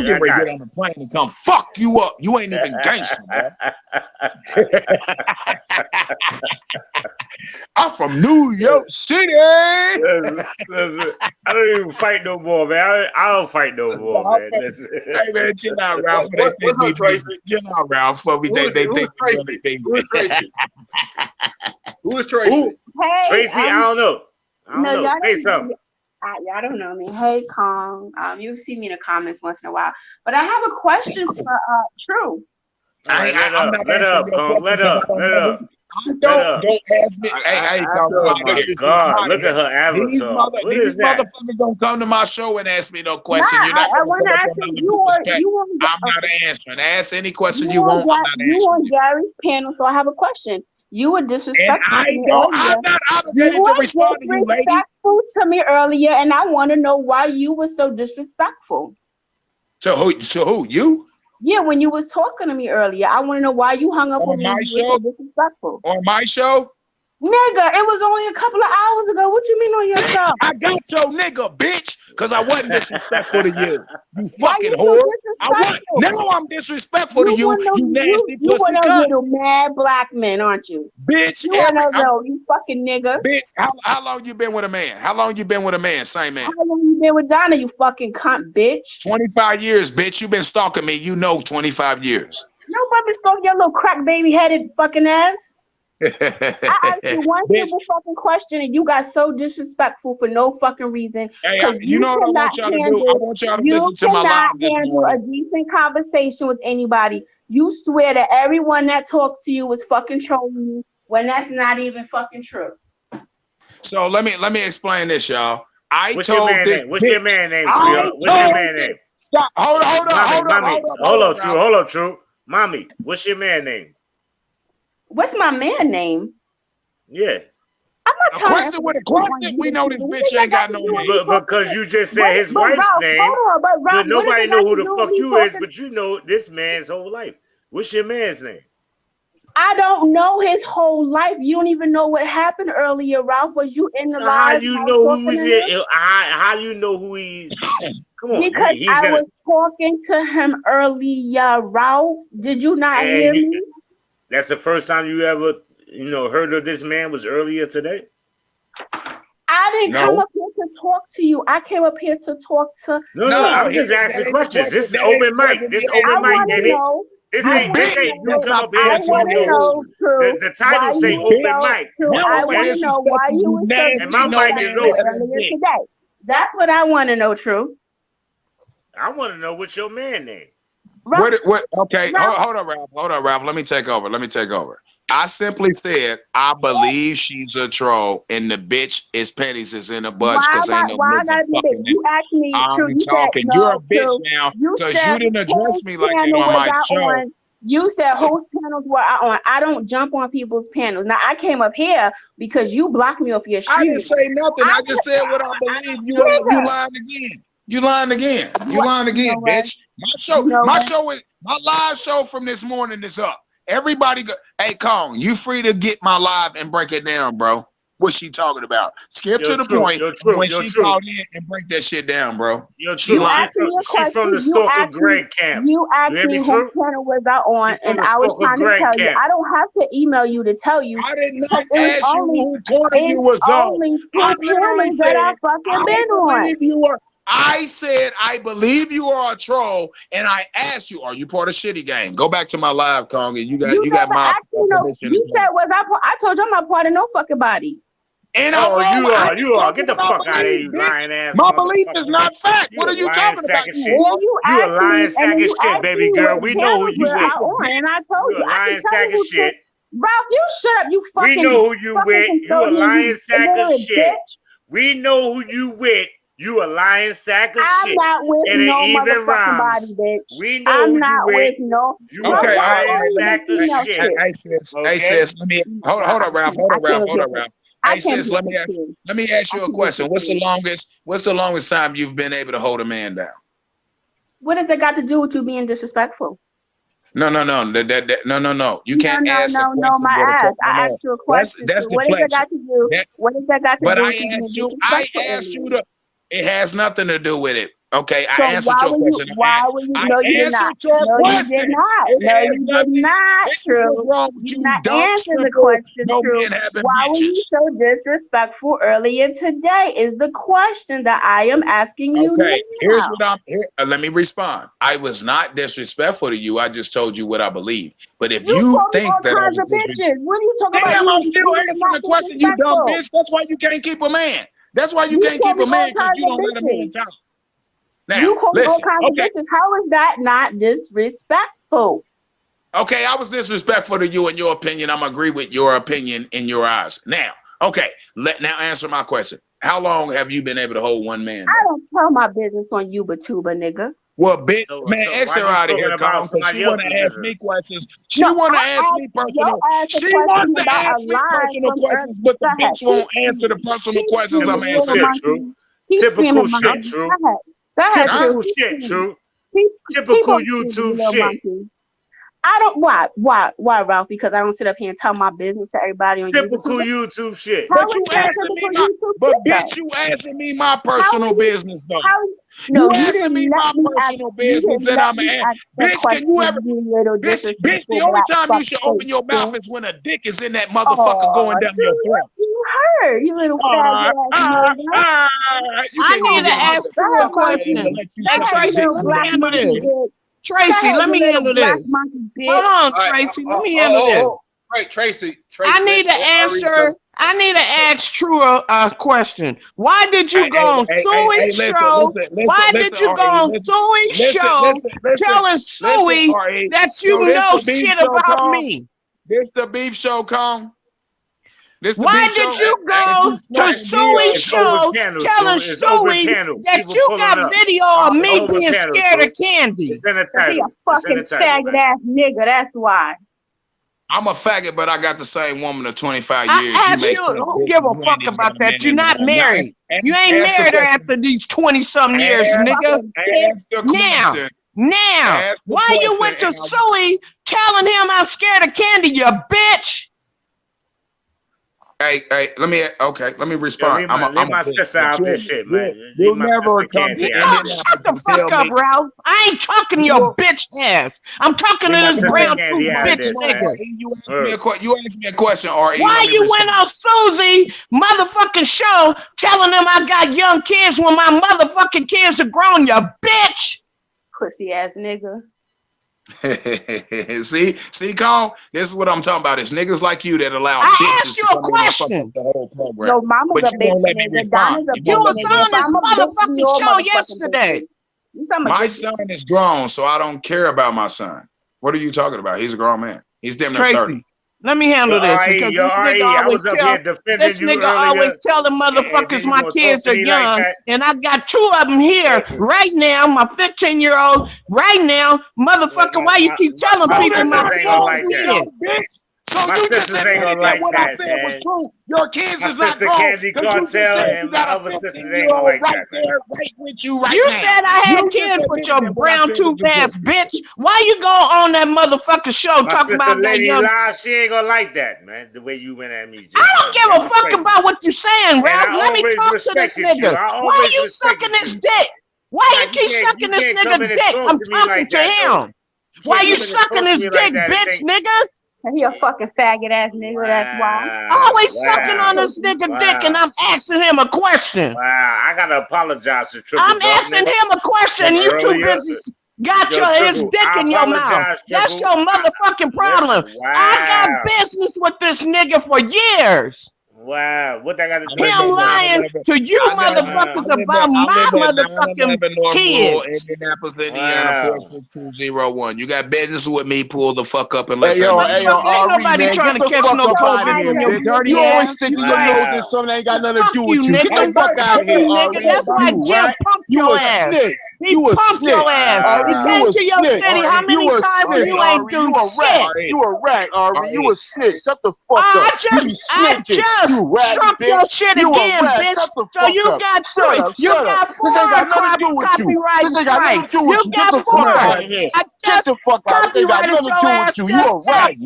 I'm getting ready to get on the plane and come fuck you up. You ain't even gangster, bro. I'm from New York City. Listen, I don't even fight no more, man. I don't fight no more, man. Hey, man, chill out, Ralph. What's up, Tracy? Chill out, Ralph. For me, they think really think. Who is Tracy? Who is Tracy? Hey, Tracy, I don't know. Y'all Say something. Y'all don't know me. Hey, Kong. You see me in the comments once in a while. But I have a question for True. I'm not let up, Kong. Let up. Don't ask me. Hey, Kong. Oh my God! Look at her avatar. These motherfuckers don't come to my show and ask me no question. Nah, I want to ask you. I'm not answering. Ask any question you want. I'm not answering. You on Gary's panel, so I have a question. You were disrespectful. I'm not obligated to respond to you, lady. Disrespectful to me earlier, and I want to know why you were so disrespectful. To who? You? Yeah, when you was talking to me earlier, I want to know why you hung up on me. My show? So disrespectful. On my show? Nigga, it was only a couple of hours ago. What you mean on your show? I got your nigga, bitch, because I wasn't disrespectful to you. You fucking whore. Now I'm disrespectful to you, you nasty pussy cunt. You one of those little mad black men, aren't you? Bitch, you one of those, you fucking nigga. Bitch, how long you been with a man? How long you been with a man? Same man. How long you been with Donna, you fucking cunt, bitch? 25 years, bitch. You been stalking me. You know 25 years. Nobody stalking your little crack baby headed fucking ass. I asked you one simple fucking question and you got so disrespectful for no fucking reason. Hey, you know what I want y'all to do? I want y'all to listen to my live this morning. You cannot handle a decent conversation with anybody. You swear that everyone that talks to you is fucking trolling you when that's not even fucking true. So let me explain this, y'all. What's your man name? What's your man name, sweetheart? What's your man name? Stop. Hold on, True. Mommy, what's your man name? What's my man name? Yeah. I'm not telling you. With a question, we know this bitch ain't got no name. Because you just said his wife's name. But nobody know who the fuck you is, but you know this man's whole life. What's your man's name? I don't know his whole life. You don't even know what happened earlier, Ralph. Was you in the live? How you know who he's in? How you know who he's? Come on, because I was talking to him earlier, Ralph. Did you not hear me? That's the first time you ever, heard of this man was earlier today? I didn't come up here to talk to you. I came up here to talk to... No, I'm just asking questions. This is open mic. This open mic, baby. This ain't you come up here the title say open mic. I want to know why you were so and my mic is open today. That's what I want to know, True. I want to know what's your man name. What? Okay, hold on, Ralph. Let me take over. I simply said I believe she's a troll, and the bitch is pennies is in the bunch because ain't no fucking. You asked me, True. You talking? You're a bitch now because you didn't address me like that on my show. You said whose panels were I on? I don't jump on people's panels. Now I came up here because you blocked me off your street. I didn't say nothing. I just said what I believe. You lying again. You lying again, bitch. My live show from this morning is up. Everybody go, hey, Kong, you free to get my live and break it down, bro. What she talking about? Skip to the point when she called in and break that shit down, bro. She from the Stalker Greg camp. You asked me whose channel was I on, and I was trying to tell you. I don't have to email you to tell you. I did not ask you who corner you was on. I literally said I believe you were. I said, I believe you are a troll, and I asked you, are you part of Shitty Gang? Go back to my live, Kong, and you got my permission. You said, I told you I'm not part of no fucking body. And you are. Get the fuck out of here, you lying ass. My belief is not fact. What are you talking about? You a lying sack of shit, baby girl. We know who you with. And I told you, you a lying sack of shit. Ralph, you shut up, you fucking. We know who you with. You a lying sack of shit. We know who you with. You a lying sack of shit. I'm not with no motherfucking body, bitch. We know I'm not with no. You a lying sack of shit. Hey sis, let me hold on, Ralph. Hey sis, let me ask you a question. What's the longest time you've been able to hold a man down? What has that got to do with you being disrespectful? No. You can't ask. No, my ass. I asked you a question. What has that got to do? What has that got to do? But I asked you to. It has nothing to do with it. Okay, I answered your question. Why would you? No, you did not. No, you did not. No, you did not. This is what's wrong with you. You did not Dumb, answer the simple, question. no True. men having Why were you bitches. so disrespectful earlier today? Is the question that I am asking you now. Here's what I'm here. Let me respond. I was not disrespectful to you. I just told you what I believe. But if you think that I was bitches, what are you talking about? I'm still answering the question, you dumb bitch. That's why you can't keep a man. That's why you can't keep a man, because you don't let a man talk. Now, you call listen, all kinds of bitches. How is that not disrespectful? Okay, I was disrespectful to you in your opinion. I'm agree with your opinion in your eyes. Now, okay, now answer my question. How long have you been able to hold one man? I don't tell my business on YouTuber, nigga. Well, man, X her out of here, Kong, because she want to ask me questions. She want to ask me personal. She wants to ask me personal questions, but the bitch won't answer the personal questions I'm asking. Typical shit, True. Typical shit, True. Typical YouTube shit. I don't why, Ralph? Because I don't sit up here and tell my business to everybody on typical YouTube shit. But you asking me bitch, you asking me my personal business though. No, you asking me my personal business, and I'm bitch. Can you ever, bitch? The only time you should open your mouth is when a dick is in that motherfucker going down your throat. You heard, you little fat. I need to ask you a question. Tracy, let me handle this. Tracy, let me handle this. Hold on, Tracy. Let me handle this. Right, Tracy. I need to answer. I need to ask True a question. Why did you go on Suey's show? Why did you go on Suey's show telling Suey that you know shit about me? This the beef show, Kong. Why did you go to Suey's show telling Suey that you got video of me being scared of candy? He a fucking faggot ass nigga, that's why. I'm a faggot, but I got the same woman of 25 years. You don't give a fuck about that. You're not married. You ain't married her after these 20-something years, nigga. Now, why you went to Suey telling him I'm scared of candy, you bitch? Hey, let me respond. I'm my sister out this shit, man. You'll never come to shut the fuck up, Ralph. I ain't talking to your bitch ass. I'm talking to this brown tooth bitch nigga. You asked me a question, R.E. Why you went on Susie motherfucking show telling them I got young kids when my motherfucking kids are grown, you bitch? Pussy ass nigga. see, Kong, this is what I'm talking about. It's niggas like you that allow bitches to come in and fuck up the whole program. No, mama's but a bitch. Won't let me respond. You was on this motherfucking show yesterday. My son is grown, so I don't care about my son. What are you talking about? He's a grown man. He's damn near 30. Let me handle this because this nigga always tell the motherfuckers my kids are young, and I got 2 of them here right now. My 15-year-old right now, motherfucker. Why you keep telling people my kids are young? So you just said that what I said was true. Your kids is not grown. Candy Cartel and my other sisters ain't gonna like that. Right with you right you now. Said I had kids with your brown tooth ass bitch. Why you go on that motherfucking show talking about that young? She ain't gonna like that, man. The way you went at me. I don't give a fuck about what you saying, Ralph. Let me talk to this nigga. Why you sucking his dick? Why you keep sucking this nigga dick? I'm talking to him. Why you sucking his dick, bitch, nigga? He a fucking faggot ass nigga, that's why. Always sucking on this nigga dick and I'm asking him a question. Wow, I gotta apologize to Triple. I'm asking him a question. You too busy got his dick in your mouth. That's your motherfucking problem. I got business with this nigga for years. Wow, what that got to do? Him lying to you motherfuckers about my motherfucking kids. Indianapolis, Indiana, 46201. You got business with me? Pull the fuck up and let's ain't nobody trying to catch no COVID in your dirty ass. You always think you gonna know this something ain't got nothing to do with you. Get the fuck out of here, nigga. That's why Jim pumped your ass. He pumped your ass. He came to your city. How many times you ain't do shit? You a rat, Ari. You a snitch. Shut the fuck up. I just Trump your shit again, bitch. So you got copyright strike. You got four. I just copyrighted your ass just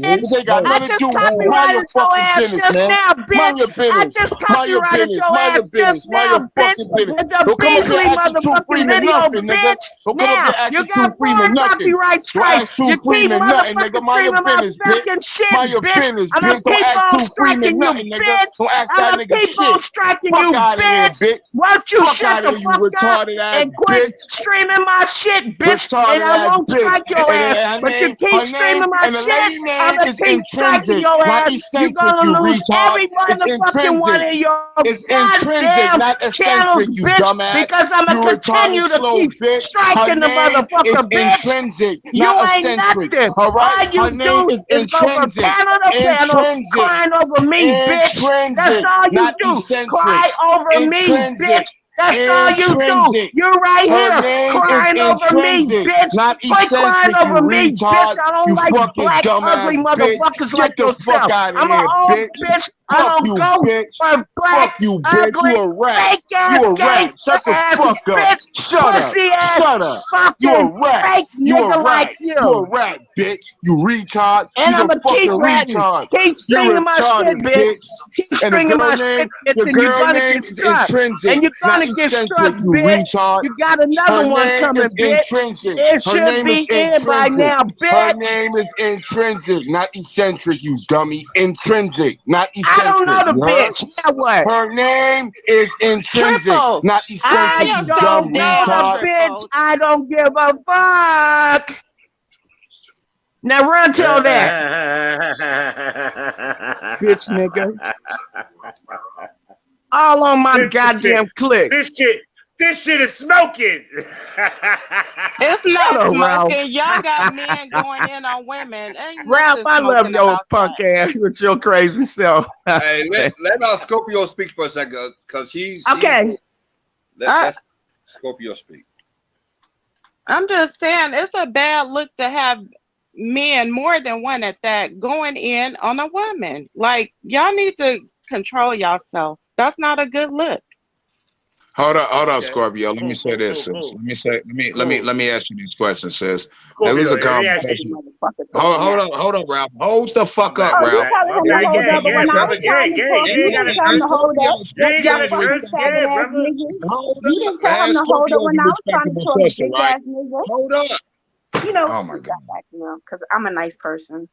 now, bitch. I just copyrighted your ass just now, bitch. I just copyrighted your ass just now, bitch. With the Beasley motherfucking video, bitch. Now, you got four copyright strikes. You keep motherfucking screaming my fucking shit, bitch. I'm gonna keep on striking you, bitch. I'm gonna keep on striking you, bitch. Won't you shut the fuck up and quit streaming my shit, bitch? And I won't strike your ass, but you keep streaming my shit, I'm gonna keep striking your ass. You're gonna lose every motherfucking one of your goddamn channels, bitch, because I'm gonna continue to keep striking the motherfucker, bitch. You ain't nothing. All you do is go from panel to panel crying over me, bitch. That's all you do. Cry over me, bitch. That's all you do. You're right here crying over me, bitch. Quit crying over me, bitch. I don't like black, ugly motherfuckers like yourself. I'm an old bitch. I don't go for black, ugly, fake ass, gay ass bitch, pussy ass, fucking fake nigga like you. You a rat, bitch. You retard. And I'm gonna keep ratting. Keep stringing my shit, bitch. Keep stringing my shit, bitch, and you're gonna get struck. And you're gonna get struck, bitch. You got another one coming, bitch. It should be in by now, bitch. Her name is intrinsic, not eccentric, you dummy. Intrinsic, not eccentric. I don't know the bitch. Now what? Her name is intrinsic, not eccentric, you dumb retard. Bitch, I don't give a fuck. Now run till that. Bitch nigga. All on my goddamn click. This shit is smoking. It's not smoking. Y'all got men going in on women. Ralph, I love your punk ass with your crazy self. Hey, let our Scorpio speak for a second, because he's okay. Let Scorpio speak. I'm just saying, it's a bad look to have men, more than one at that, going in on a woman. Like, y'all need to control yourself. That's not a good look. Hold up, Scorpio. Let me say this. Let me ask you these questions, sis. There was a conversation. Hold up, Ralph. Hold the fuck up, Ralph. Hold up. You know, oh my God. Because I'm a nice person.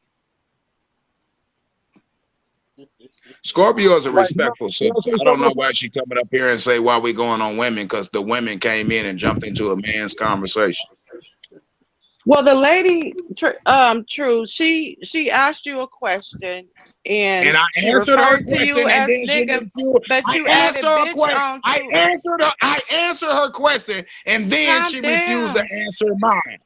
Scorpio is a respectful sister. I don't know why she coming up here and say why we going on women, because the women came in and jumped into a man's conversation. Well, the lady, True, she asked you a question, and I answered her question, and then she refused. I answered her question, and then she refused to answer mine.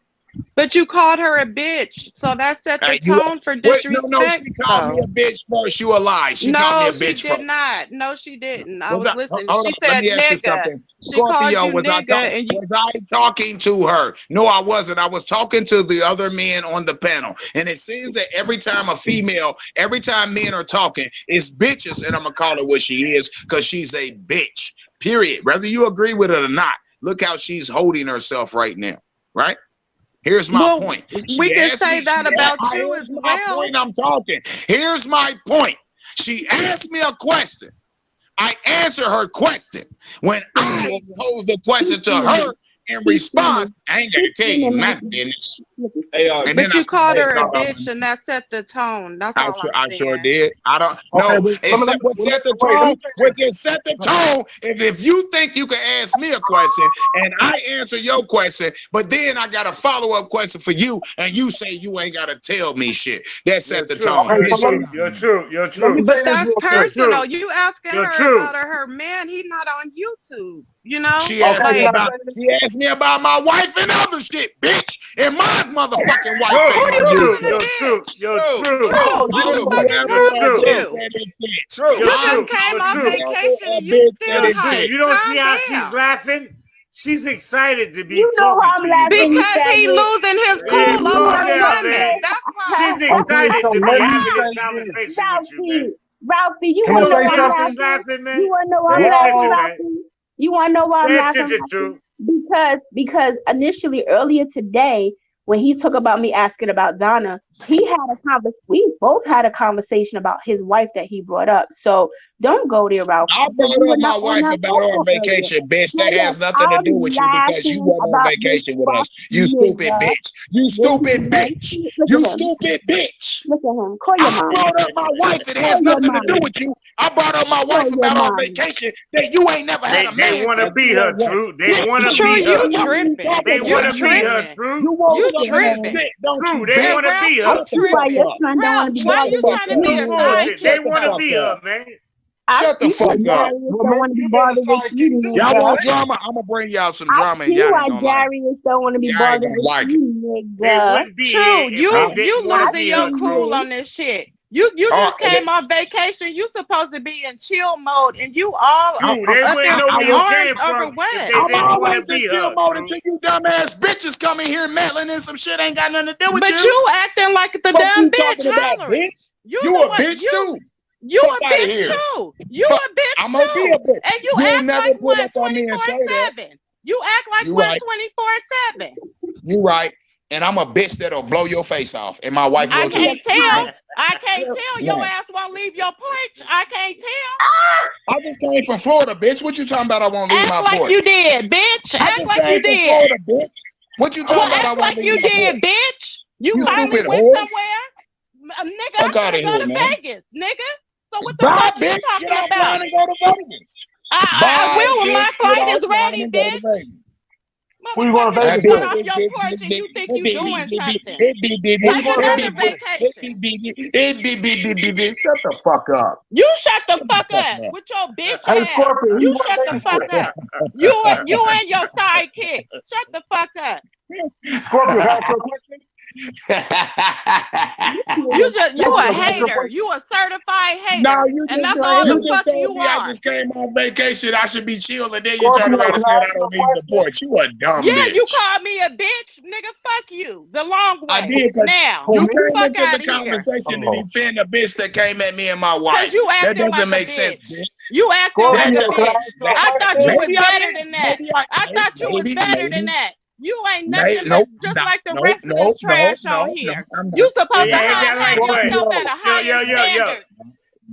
But you called her a bitch, so that set the tone for disrespect. No, she called me a bitch first. You a lie. She called me a bitch first. No, she didn't. I was listening. She said nigga. Scorpio, was I talking to her? No, I wasn't. I was talking to the other men on the panel. And it seems that every time men are talking, it's bitches, and I'm going to call her what she is, because she's a bitch, period. Whether you agree with it or not, look how she's holding herself right now, right? Here's my point. We can say that about you as well. I'm talking. Here's my point. She asked me a question. I answer her question. When I pose the question to her in response, I ain't gonna tell you my business. But you called her a bitch, and that set the tone. That's all I sure did. I don't know. What set the tone? What just set the tone? If you think you can ask me a question and I answer your question, but then I got a follow-up question for you, and you say you ain't gotta tell me shit. That set the tone. You're true. But that's personal. You asking her about her man? He's not on YouTube. You know, she asked me about my wife and other shit, bitch, and my motherfucking wife. You're true. You just came off vacation and you still hype. You don't see how she's laughing? She's excited to be talking to you. Because he's losing his cool over women. That's why. She's excited to be having this conversation with you, man. Ralphie, you wanna know why I'm laughing? You wanna know why I'm laughing, Ralphie? You wanna know why I'm laughing? Because initially earlier today, when he talked about me asking about Donna, we both had a conversation about his wife that he brought up. So don't go there, Ralph. I brought up my wife about our vacation, bitch. That has nothing to do with you because you weren't on vacation with us. You stupid bitch. You stupid bitch. You stupid bitch. Look at him. Call your mom. I brought up my wife. It has nothing to do with you. I brought up my wife about our vacation that you ain't never had a man. They want to be her, True. They want to be her. They want to be her, True. You want some of this shit, don't you? They want to be her. Ralph, why you trying to be a sidekick? They want to be her, man. Shut the fuck up. Y'all want drama? I'm gonna bring y'all some drama. I see why Darius don't want to be bothered with you, nigga. True, you losing your cool on this shit. You just came on vacation. You supposed to be in chill mode, and you all True, they wouldn't know where you came from. I'm always in chill mode until you dumbass bitches come in here meddling in some shit ain't got nothing to do with you. But you acting like the damn bitch. You a bitch too. You a bitch too. You a bitch I'm gonna be a bitch. And you act like one 24/7. You act like one 24/7. You right. And I'm a bitch that'll blow your face off. And my wife will I can't tell. Your ass won't leave your porch. I can't tell. I just came from Florida, bitch. What you talking about? I won't leave my porch. Act like you did, bitch. Act like you did. Florida, bitch. What you talking about? I won't like you did, bitch. You finally went somewhere. Nigga, I'm gonna go to Vegas, nigga. So what the fuck you talking about? And go to Vegas. I will when my flight is ready, bitch. We want to Vegas. Get off your porch and you think you doing something. Like another vacation. Shut the fuck up. You shut the fuck up with your bitch ass. You shut the fuck up. You and your sidekick. Shut the fuck up. Scorpio, can I ask you a question? You a hater. You a certified hater. No, you and just, that's all you the fuck told you me are. I just came on vacation. I should be chill, and then you turn around and said I don't need the porch. You a dumb bitch. You called me a bitch, nigga. Fuck you. The long way. I did. Now you came into the conversation and defend a bitch that came at me and my wife. That doesn't make sense, bitch. You acting like a bitch. I thought you was better than that. I thought you was better than that. You ain't nothing just like the rest of this trash on here. You supposed to have yourself at a higher standard.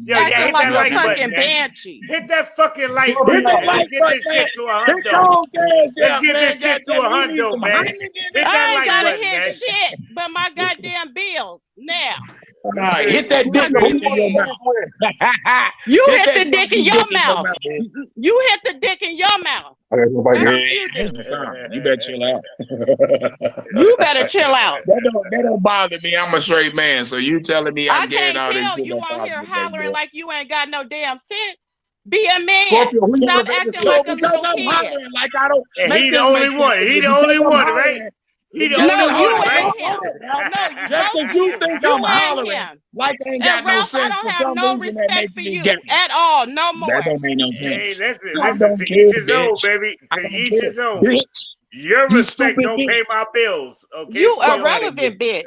Hit that like fucking banshee. Hit that fucking like button. Let's get this shit to a hundo. Let's get this shit to a hundo, man. Hit that like button, man. I ain't gotta hit shit but my goddamn bills now. Hit that dick in your mouth. You hit the dick in your mouth. You hit the dick in your mouth. You better chill out. You better chill out. That don't bother me. I'm a straight man, so you telling me I'm getting all this. You on here hollering like you ain't got no damn sense. Be a man. Stop acting like a little I'm kid. hollering like I don't. He the only one. He the only one, right? He the only one, right? Just because you think I'm hollering like I ain't got no sense for some reason that makes me gay. At all, no more. That don't make no sense. Hey, listen, to each his own, baby. To each his own. Your respect don't pay my bills, okay? You irrelevant, bitch.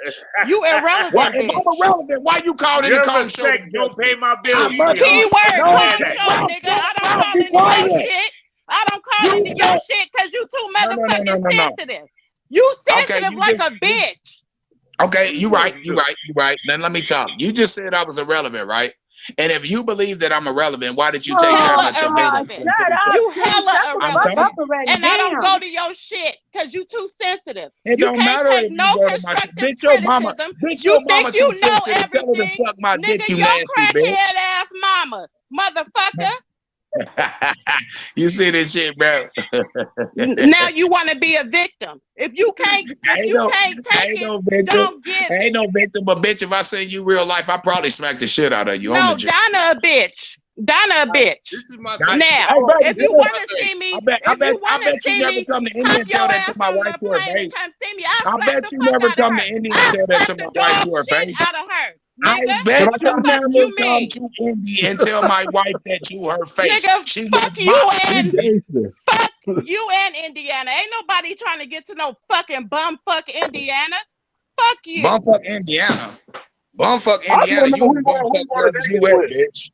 You irrelevant, bitch. If I'm irrelevant, why you calling the call show? Your respect don't pay my bills. Keyword call show, nigga. I don't call into your shit. I don't call into your shit because you too motherfucking sensitive. You sensitive like a bitch. Okay, you right. Then let me talk. You just said I was irrelevant, right? And if you believe that I'm irrelevant, why did you take time out your day? You hella irrelevant. And I don't go to your shit because you too sensitive. It don't matter if you go to my shit. Bitch, your mama too sensitive. Tell her to suck my dick, you nasty bitch. Nigga, your crackhead ass mama, motherfucker. You see this shit, bro? Now you want to be a victim. If you can't take it, don't give it. Ain't no victim, but bitch, if I seen you real life, I probably smack the shit out of you. No, Donna a bitch. Now, if you want to see me, I bet you never come to India and tell that to my wife to her face. I bet you never come to India and tell that to my wife to her face. I bet you never come to India and tell my wife that to her face. Nigga, fuck you and Indiana. Ain't nobody trying to get to no fucking bumfuck Indiana. Fuck you. Bumfuck Indiana. Bumfuck Indiana, you in bumfuck wherever you at, bitch.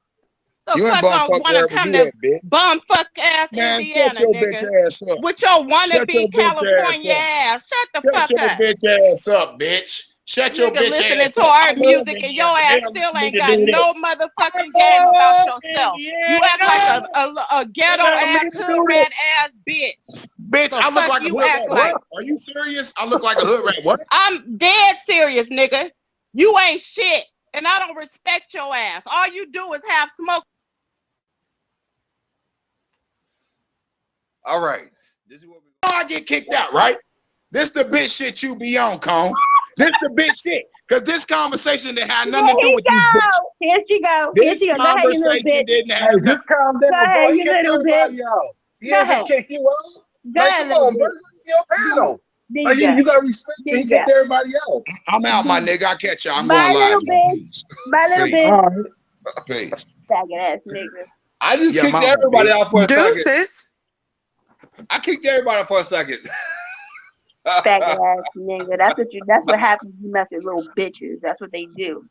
You in bumfuck wherever you at, bitch. Bumfuck ass Man, Indiana, shut your nigga. bitch ass up. With your wannabe California ass. Shut the fuck up. Shut your bitch ass up, bitch. Shut your bitch listening ass to up. our music and your ass still ain't got no motherfucking game about yourself. You act like a ghetto ass, hood rat ass bitch. Bitch, I look like a hood rat. What? Are you serious? I look like a hood rat. What? I'm dead serious, nigga. You ain't shit. And I don't respect your ass. All you do is have smoke. All right. This is what I get kicked out, right? This the bitch shit you be on, Cone. This the bitch shit. Because this conversation that had nothing to do with these bitches. Here she go. This conversation didn't have nothing. Just calm down, bro. You kick everybody out. Yeah, just kick you out. Like, come on, bro. Your panel. Like, you got respect. He kicked everybody out. I'm out, my nigga. I'll catch y'all. I'm going live. Bye, little bitch. Peace. Faggot ass nigga. I just kicked everybody out for a Deuces. second. I kicked everybody for a second. Faggot ass nigga. That's what happens. You mess with little bitches. That's what they do.